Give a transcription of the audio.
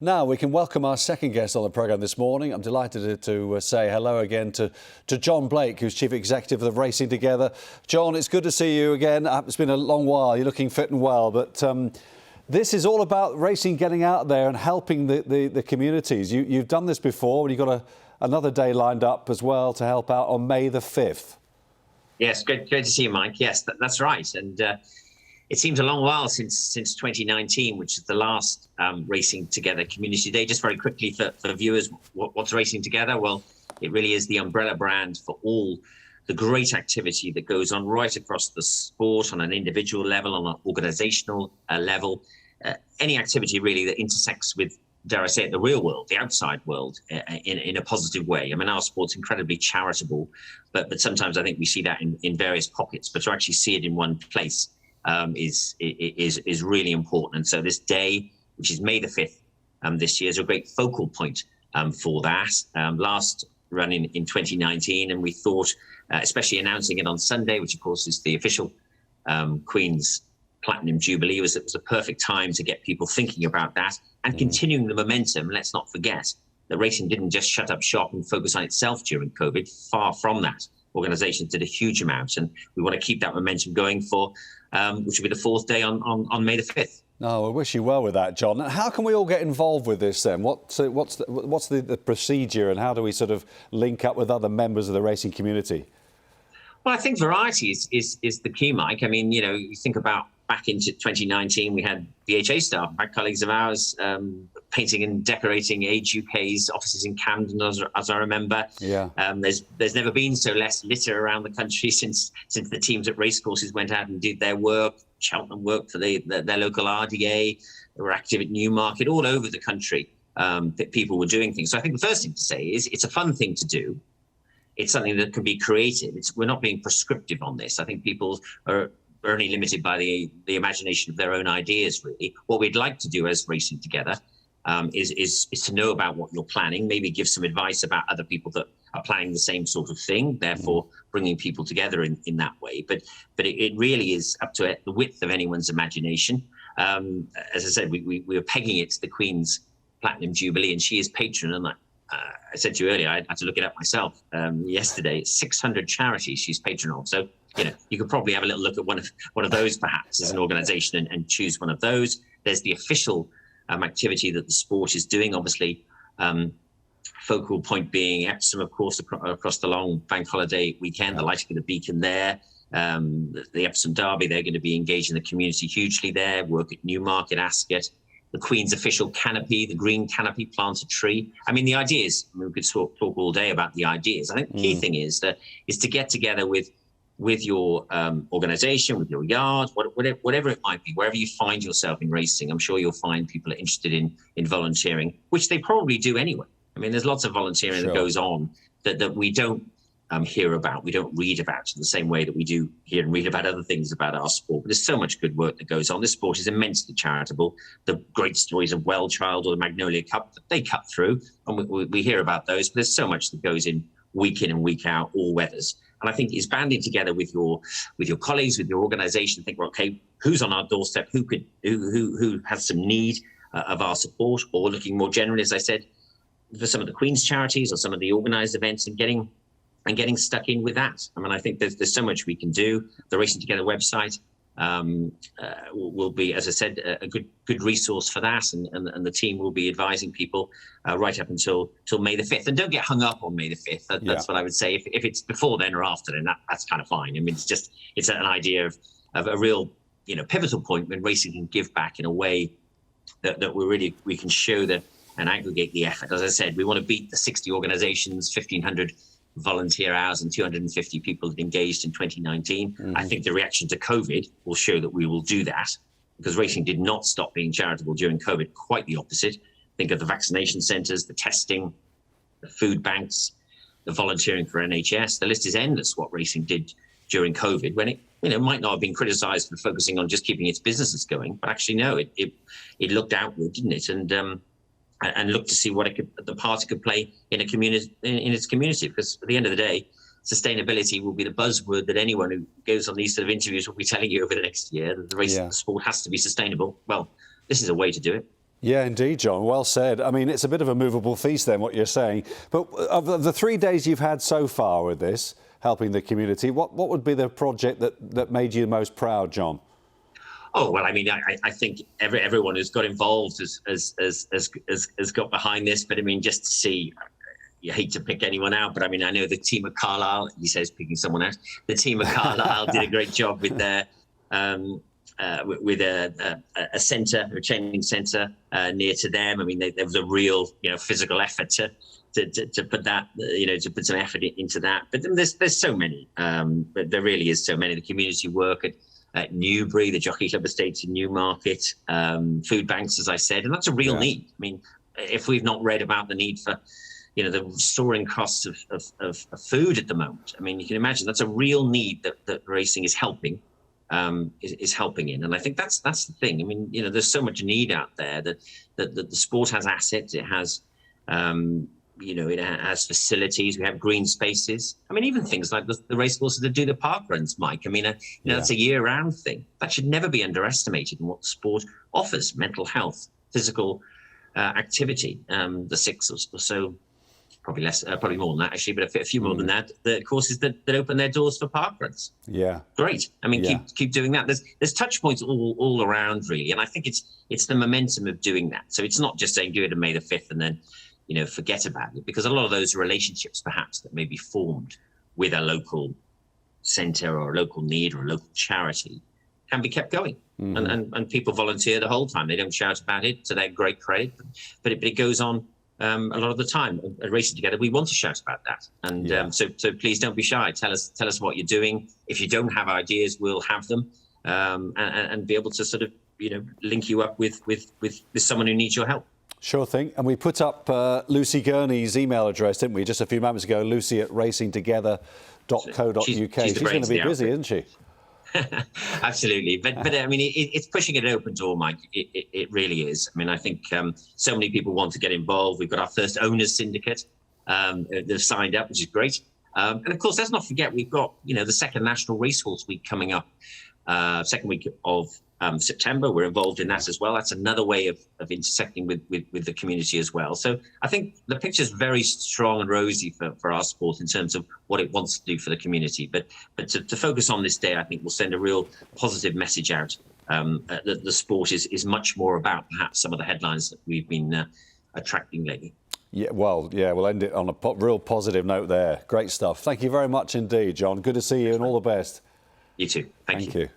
Now we can welcome our second guest on the programme this morning. I'm delighted to say hello again to John Blake, who's Chief Executive of Racing Together. John, it's good to see you again. It's been a long while. You're looking fit and well, but this is all about racing getting out there and helping the communities. You've done this before, and you've got another day lined up as well to help out on May the 5th. Yes, great to see you, Mike. Yes, that's right. And it seems a long while since 2019, which is the last Racing Together Community Day. Just very quickly for viewers, what's Racing Together? Well, it really is the umbrella brand for all the great activity that goes on right across the sport on an individual level, on an organisational level. Any activity really that intersects with, dare I say it, the real world, the outside world, in a positive way. I mean, our sport's incredibly charitable, but sometimes I think we see that in various pockets. But to actually see it in one place is really important. And so this day, which is May the 5th this year, is a great focal point for that. Last run in 2019, and we thought, especially announcing it on Sunday, which of course is the official Queen's Platinum Jubilee, it was a perfect time to get people thinking about that and continuing the momentum. Let's not forget that racing didn't just shut up shop and focus on itself during COVID. Far from that. Organisations did a huge amount, and we want to keep that momentum going for which will be the fourth day on May the 5th. No, I wish you well with that, John. And how can we all get involved with this then? What's the procedure, and how do we sort of link up with other members of the racing community? Well, I think variety is the key, Mike. I mean, you think about back into 2019, we had VHA staff, colleagues of ours, painting and decorating Age UK's offices in Camden, as I remember. Yeah. There's never been so less litter around the country since the teams at racecourses went out and did their work. Cheltenham worked for their local RDA. They were active at Newmarket, all over the country. That people were doing things. So I think the first thing to say is it's a fun thing to do. It's something that can be creative. We're not being prescriptive on this. I think people are only limited by the imagination of their own ideas, really. What we'd like to do as Racing Together is to know about what you're planning, maybe give some advice about other people that are planning the same sort of thing, therefore bringing people together in that way. But it really is up to the width of anyone's imagination. As I said, we were pegging it to the Queen's Platinum Jubilee, and she is patron, and I said to you earlier, I had to look it up myself yesterday. 600 charities she's patron of. So, you could probably have a little look at one of those perhaps as an organisation and choose one of those. There's the official activity that the sport is doing, obviously. Focal point being Epsom, of course, across the long bank holiday weekend, the lighting of the beacon there. The Epsom Derby, they're going to be engaging the community hugely there. Work at Newmarket, Ascot. The Queen's official canopy, the green canopy, plant a tree. I mean, the ideas, we could talk all day about the ideas. I think the key thing is to get together with your organisation, with your yard, whatever it might be, wherever you find yourself in racing. I'm sure you'll find people are interested in volunteering, which they probably do anyway. I mean, there's lots of volunteering that goes on that we don't hear about, we don't read about in the same way that we do hear and read about other things about our sport. But there's so much good work that goes on. This sport is immensely charitable. The great stories of Wellchild or the Magnolia Cup, they cut through, and we hear about those. But there's so much that goes in and week out, all weathers. And I think it's banding together with your colleagues, with your organisation. Think, well, okay, who's on our doorstep? Who has some need of our support? Or looking more generally, as I said, for some of the Queen's charities or some of the organised events, and getting stuck in with that. I mean, I think there's so much we can do. The Racing Together website will be, as I said, a good resource for that, and the team will be advising people right up until May the 5th. And don't get hung up on May the 5th. That's what I would say. If it's before then or after, then that's kind of fine. I mean, it's an idea of a real pivotal point when racing can give back in a way that we can show that and aggregate the effort. As I said, we want to beat the 60 organisations, 1,500 volunteer hours and 250 people that engaged in 2019. I think the reaction to COVID will show that we will do that, because racing did not stop being charitable during COVID, quite the opposite. Think of the vaccination centres, the testing, the food banks, the volunteering for NHS. The list is endless what racing did during COVID, when it might not have been criticised for focusing on just keeping its businesses going, but actually no, it looked outward, didn't it? And look to see what the party could play in its community. Because at the end of the day, sustainability will be the buzzword that anyone who goes on these sort of interviews will be telling you over the next year. That the sport has to be sustainable. Well, this is a way to do it. Yeah, indeed, John. Well said. I mean, it's a bit of a movable feast then, what you're saying. But of the 3 days you've had so far with this, helping the community, what would be the project that made you most proud, John? Oh well, I mean, I think everyone who's got involved has got behind this. But I mean, just to see, you hate to pick anyone out, but I mean, I know the team at Carlisle. He says picking someone out. The team at Carlisle did a great job with their with a centre, a training centre near to them. I mean, there was a real physical effort to put that to put some effort into that. But there's so many. But there really is so many. The community work at Newbury, the Jockey Club Estates in Newmarket, food banks, as I said, and that's a real need. I mean, if we've not read about the need for the soaring costs of food at the moment, I mean, you can imagine that's a real need that racing is helping. Is helping in, and I think that's the thing. I mean, there's so much need out there that the sport has assets. It has, it has facilities. We have green spaces. I mean, even things like the racecourses that do the park runs, Mike. I mean, that's a year-round thing. That should never be underestimated in what sport offers: mental health, physical activity. The 6 or so. Probably less, probably more than that actually, but a few more than that. The courses that open their doors for park runs. Yeah, great. I mean, keep doing that. There's touch points all around really, and I think it's the momentum of doing that. So it's not just saying do it on May the 5th and then forget about it, because a lot of those relationships perhaps that may be formed with a local centre or a local need or a local charity can be kept going. And people volunteer the whole time. They don't shout about it to their great credit, but it goes on. A lot of the time at Racing Together, we want to shout about that, and so please don't be shy. Tell us what you're doing. If you don't have ideas, we'll have them, and be able to sort of link you up with someone who needs your help. Sure thing. And we put up Lucy Gurney's email address, didn't we, just a few moments ago? Lucy@racingtogether.co.uk. She's going to be busy, isn't she? Absolutely, but I mean, it's pushing it open door, Mike. It really is. I mean, I think so many people want to get involved. We've got our first owners syndicate they've signed up, which is great. And of course, let's not forget we've got the second National Racehorse Week coming up, second week of September. We're involved in that as well. That's another way of intersecting with the community as well. So I think the picture's very strong and rosy for our sport in terms of what it wants to do for the community. But to focus on this day, I think will send a real positive message out that the sport is much more about perhaps some of the headlines that we've been attracting lately. Yeah, well, we'll end it on a real positive note there. Great stuff. Thank you very much indeed, John. Good to see you and all the best. You too. Thank you.